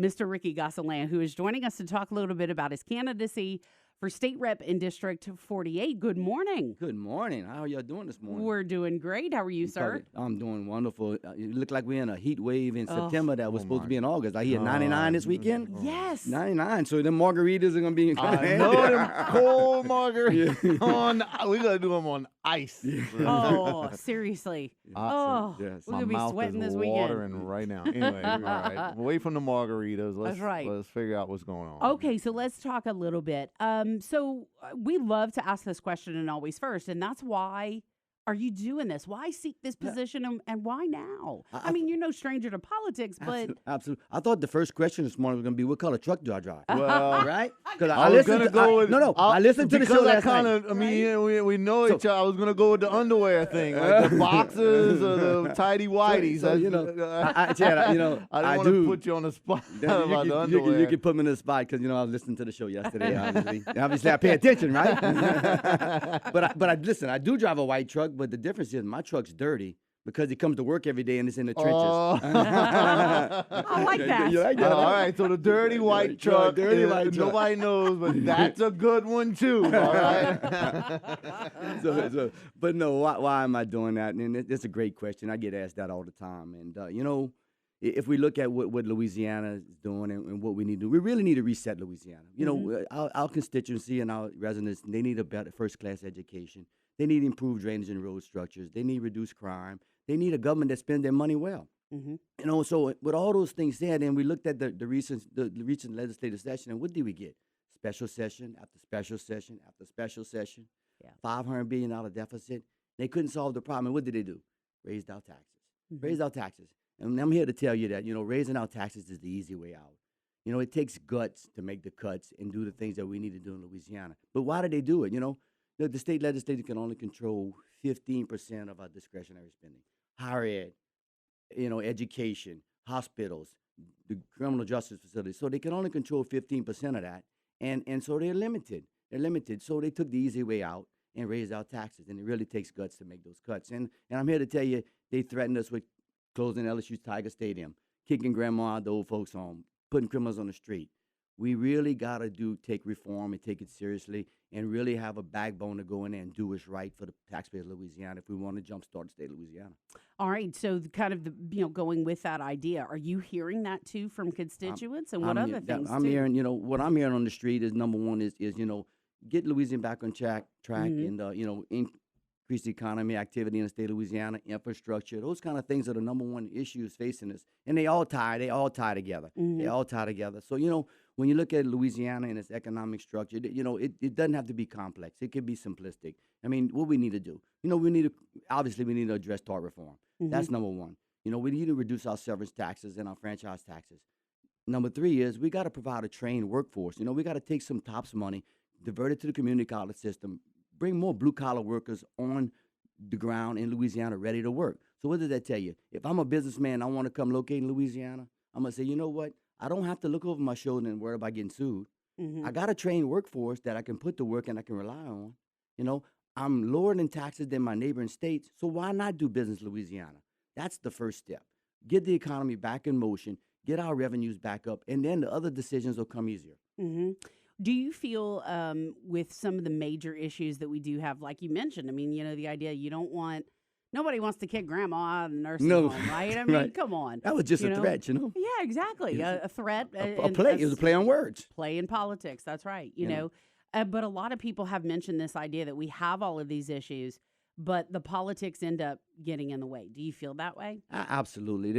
Mr. Ricky Gonsoulin, who is joining us to talk a little bit about his candidacy for State Rep in District 48. Good morning. Good morning. How are y'all doing this morning? We're doing great. How are you, sir? I'm doing wonderful. You look like we're in a heat wave in September that was supposed to be in August. I hear God. 99 this weekend. Yes. 99. So them margaritas are going to be I know them cold margaritas on. We gotta do them on ice. Oh, seriously. Oh, yes. we're My going to be mouth sweating is this weekend. watering right now. Anyway, all right. Away from the margaritas. That's right. Let's figure out what's going on. Okay, so let's talk a little bit. We love to ask this question and always first, and that's why are you doing this? Why seek this position and why now? I mean, you're no stranger to politics, but... Absolutely. I thought the first question this morning was going to be, what color truck do I drive? Well, right? Because I was gonna go with I listened to the show last night. I mean, we know each other. I was gonna go with the underwear thing, like the boxers or the tidy whities. So, Chad, I didn't want to put you on the spot about the underwear. You can put me in the spot because I was listening to the show yesterday. Obviously, I pay attention, right? but listen, I do drive a white truck, but the difference is my truck's dirty because it comes to work every day and it's in the trenches. I like that. You like that? All right, so the dirty white truck, nobody knows, but that's a good one too. All right. But no, why am I doing that? And it's a great question. I get asked that all the time. And if we look at what Louisiana is doing and what we need to do, we really need to reset Louisiana. Our constituency and our residents, they need a better first-class education. They need improved drainage and road structures. They need reduced crime. They need a government that spends their money well. Mm-hmm. So with all those things said, and we looked at the recent legislative session, and what did we get? Special session after special session after special session. Yeah. $500 billion deficit. They couldn't solve the problem. And what did they do? Raised our taxes. Mm-hmm. Raised our taxes. And I'm here to tell you that, raising our taxes is the easy way out. It takes guts to make the cuts and do the things that we need to do in Louisiana. But why did they do it? The state legislature can only control 15% of our discretionary spending. Higher ed, education, hospitals, the criminal justice facilities. So they can only control 15% of that. And so they're limited. They're limited. So they took the easy way out and raised our taxes. And it really takes guts to make those cuts. And I'm here to tell you, they threatened us with closing LSU's Tiger Stadium, kicking grandma out the old folks' home, putting criminals on the street. We really got to take reform and take it seriously and really have a backbone to go in there and do what's right for the taxpayers of Louisiana if we want to jumpstart the state of Louisiana. All right. So kind of, going with that idea, are you hearing that too from constituents and what other things I'm too? hearing, what I'm hearing on the street is number one is get Louisiana back on track and, increase the economy, activity in the state of Louisiana, infrastructure, those kind of things are the number one issues facing us. And they all tie together. Mm-hmm. They all tie together. So, when you look at Louisiana and its economic structure, it doesn't have to be complex. It can be simplistic. I mean, what we need to do, we need to address tort reform. Mm-hmm. That's number one. We need to reduce our severance taxes and our franchise taxes. Number three is we got to provide a trained workforce. We got to take some TOPS money, divert it to the community college system, bring more blue-collar workers on the ground in Louisiana ready to work. So what does that tell you? If I'm a businessman, I want to come locate in Louisiana, I'm going to say, you know what? I don't have to look over my shoulder and worry about getting sued. Mm-hmm. I got a trained workforce that I can put to work and I can rely on. I'm lower in taxes than my neighboring states, so why not do business in Louisiana? That's the first step. Get the economy back in motion, get our revenues back up, and then the other decisions will come easier. Mm-hmm. Do you feel with some of the major issues that we do have, like you mentioned, I mean, the idea nobody wants to kick grandma out of the nursing home, right? I mean, right. Come on. That was just a threat, Yeah, exactly. A threat. A play. It was a play on words. Play in politics. That's right. You know. But a lot of people have mentioned this idea that we have all of these issues, but the politics end up getting in the way. Do you feel that way? Absolutely.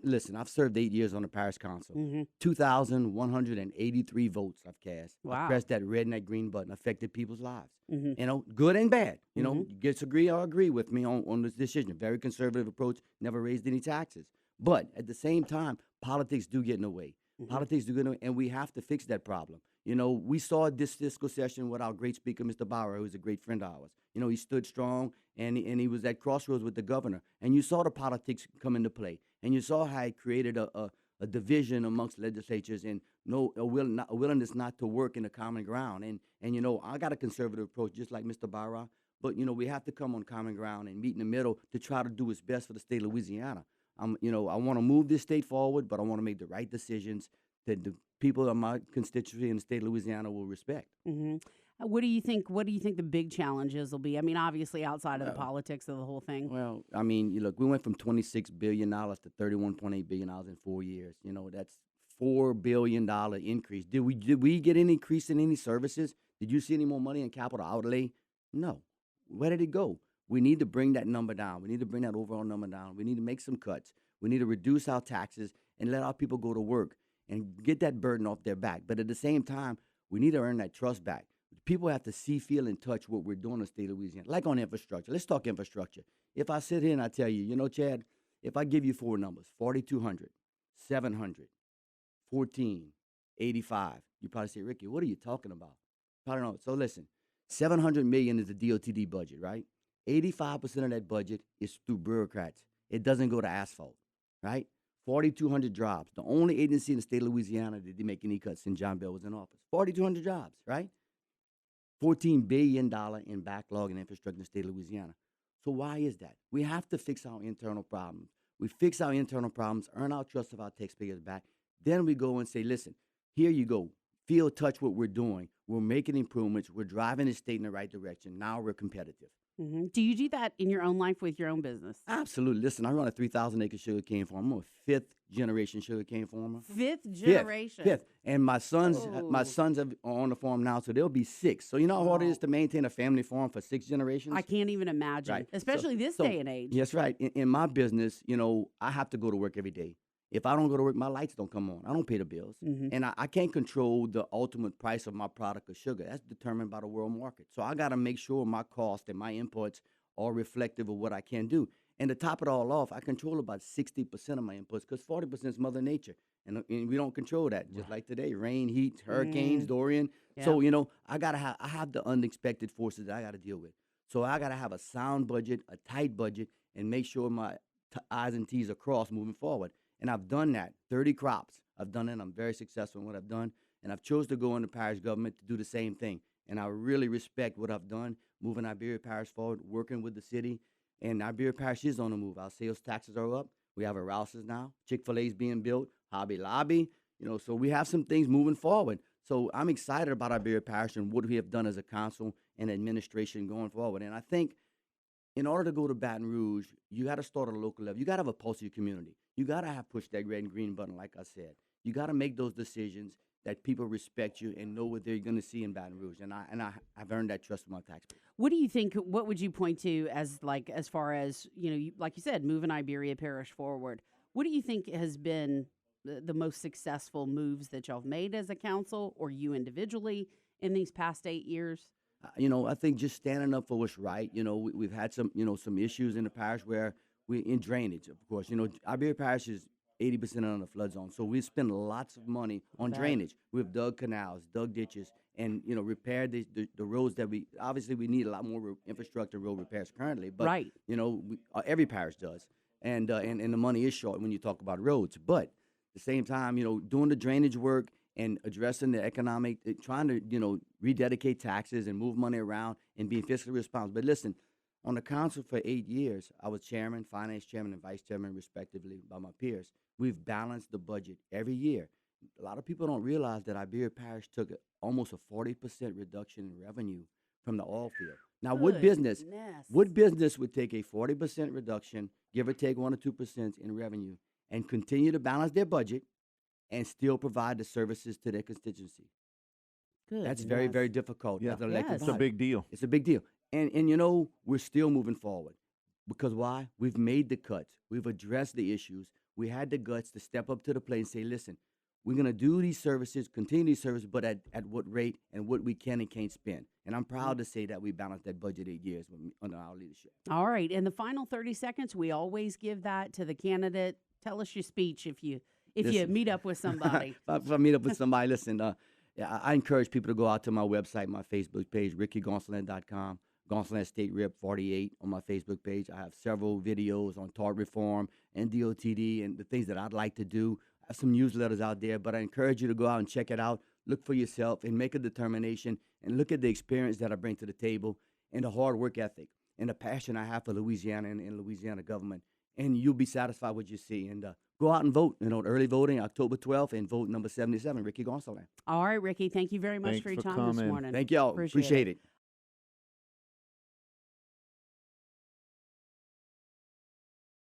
Listen, I've served 8 years on the parish council. Mm-hmm. 2,183 votes I've cast. Wow. I pressed that red and that green button, affected people's lives. Mm-hmm. Good and bad. You disagree or agree with me on this decision. Very conservative approach, never raised any taxes. But at the same time, politics do get in the way. Mm-hmm. Politics do get in the way, and we have to fix that problem. We saw this fiscal session with our great speaker, Mr. Bauer, who's a great friend of ours. He stood strong, and he was at crossroads with the governor. And you saw the politics come into play. And you saw how it created a division amongst legislatures and a willingness not to work in a common ground. And I got a conservative approach, just like Mr. Bauer. But, we have to come on common ground and meet in the middle to try to do what's best for the state of Louisiana. I want to move this state forward, but I want to make the right decisions that the people of my constituency in the state of Louisiana will respect. Hmm. What do you think? What do you think the big challenges will be? I mean, obviously outside of the politics of the whole thing. Well, I mean, you look, we went from $26 billion to $31.8 billion in 4 years. You know, that's $4 billion increase. Did we get any increase in any services? Did you see any more money in capital outlay? No. Where did it go? We need to bring that number down. We need to bring that overall number down. We need to make some cuts. We need to reduce our taxes and let our people go to work and get that burden off their back. But at the same time, we need to earn that trust back. People have to see, feel, and touch what we're doing in the state of Louisiana, like on infrastructure. Let's talk infrastructure. If I sit here and I tell you, you know, Chad, if I give you 4 numbers, 4,200, 700, 14, 85, you probably say, Ricky, what are you talking about? Probably don't. So listen, $700 million is the DOTD budget, right? 85% of that budget is through bureaucrats. It doesn't go to asphalt, right? 4,200 jobs. The only agency in the state of Louisiana that didn't make any cuts since John Bell was in office. 4,200 jobs, right? $14 billion in backlog in infrastructure in the state of Louisiana. So why is that? We have to fix our internal problems. We fix our internal problems, earn our trust of our taxpayers back. Then we go and say, listen, here you go. Feel, touch what we're doing. We're making improvements. We're driving the state in the right direction. Now we're competitive. Hmm. Do you do that in your own life with your own business? Absolutely. Listen, I run a 3,000-acre sugarcane farm. I'm a fifth-generation sugarcane farmer. Fifth generation. Fifth. And my sons are on the farm now, so they'll be 6. So you know how hard it is to maintain a family farm for 6 generations? I can't even imagine, Right. especially this day and age. Yes, right. In my business, you know, I have to go to work every day. If I don't go to work, my lights don't come on. I don't pay the bills. Mm-hmm. And I can't control the ultimate price of my product of sugar. That's determined by the world market. So I got to make sure my cost and my inputs are reflective of what I can do. And to top it all off, I control about 60% of my inputs because 40% is Mother Nature. And we don't control that. Just like today, rain, heat, hurricanes, Dorian. Yeah. So, you know, I have the unexpected forces that I got to deal with. So I got to have a sound budget, a tight budget, and make sure my I's and T's are crossed moving forward. And I've done that, 30 crops. I've done it. I'm very successful in what I've done. And I've chose to go into parish government to do the same thing. And I really respect what I've done, moving Iberia Parish forward, working with the city. And Iberia Parish is on the move. Our sales taxes are up. We have a Rouse's now. Chick-fil-A is being built. Hobby Lobby. You know, so we have some things moving forward. So I'm excited about Iberia Parish and what we have done as a council and administration going forward. And I think in order to go to Baton Rouge, you got to start at a local level. You got to have a pulse of your community. You got to have push that red and green button, like I said. You got to make those decisions that people respect you and know what they're going to see in Baton Rouge. And I've earned that trust from my taxpayers. What do you think? What would you point to as far as, you know, like you said, moving Iberia Parish forward? What do you think has been the most successful moves that y'all have made as a council or you individually in these past 8 years? You know, I think just standing up for what's right. You know, we've had some issues in the parish where we in drainage, of course. You know, Iberia Parish is 80% on the flood zone, so we spend lots of money on drainage. We've dug canals, dug ditches, and you know, repaired the roads that we obviously we need a lot more infrastructure road repairs currently. But you know, every parish does, and the money is short when you talk about roads. But at the same time, you know, doing the drainage work and addressing the economic, trying to, you know, rededicate taxes and move money around and being fiscally responsible. But listen, on the council for 8 years, I was chairman, finance chairman, and vice chairman, respectively, by my peers. We've balanced the budget every year. A lot of people don't realize that Iberia Parish took almost a 40% reduction in revenue from the oil field. Now, what business would take a 40% reduction, give or take 1 or 2% in revenue, and continue to balance their budget and still provide the services to their constituency? That's very, very difficult. Yeah. As an elected It's a big deal. It's a big deal. And you know, we're still moving forward. Because why? We've made the cuts. We've addressed the issues. We had the guts to step up to the plate and say, listen, we're going to do these services, continue these services, but at what rate and what we can and can't spend. And I'm proud to say that we balanced that budget 8 years under our leadership. All right. In the final 30 seconds, we always give that to the candidate. Tell us your speech if you meet up with somebody. If I meet up with somebody, listen, I encourage people to go out to my website, my Facebook page, rickygonsoulin.com. Gonsoulin State Rep 48 on my Facebook page. I have several videos on tort reform and DOTD and the things that I'd like to do. I have some newsletters out there, but I encourage you to go out and check it out. Look for yourself and make a determination and look at the experience that I bring to the table and the hard work ethic and the passion I have for Louisiana and Louisiana government. And you'll be satisfied with what you see. And go out and vote. Early voting, October 12th, and vote number 77, Ricky Gonsoulin. All right, Ricky, thank you very much Thanks for your for time this coming. morning. Thank y'all. Appreciate it.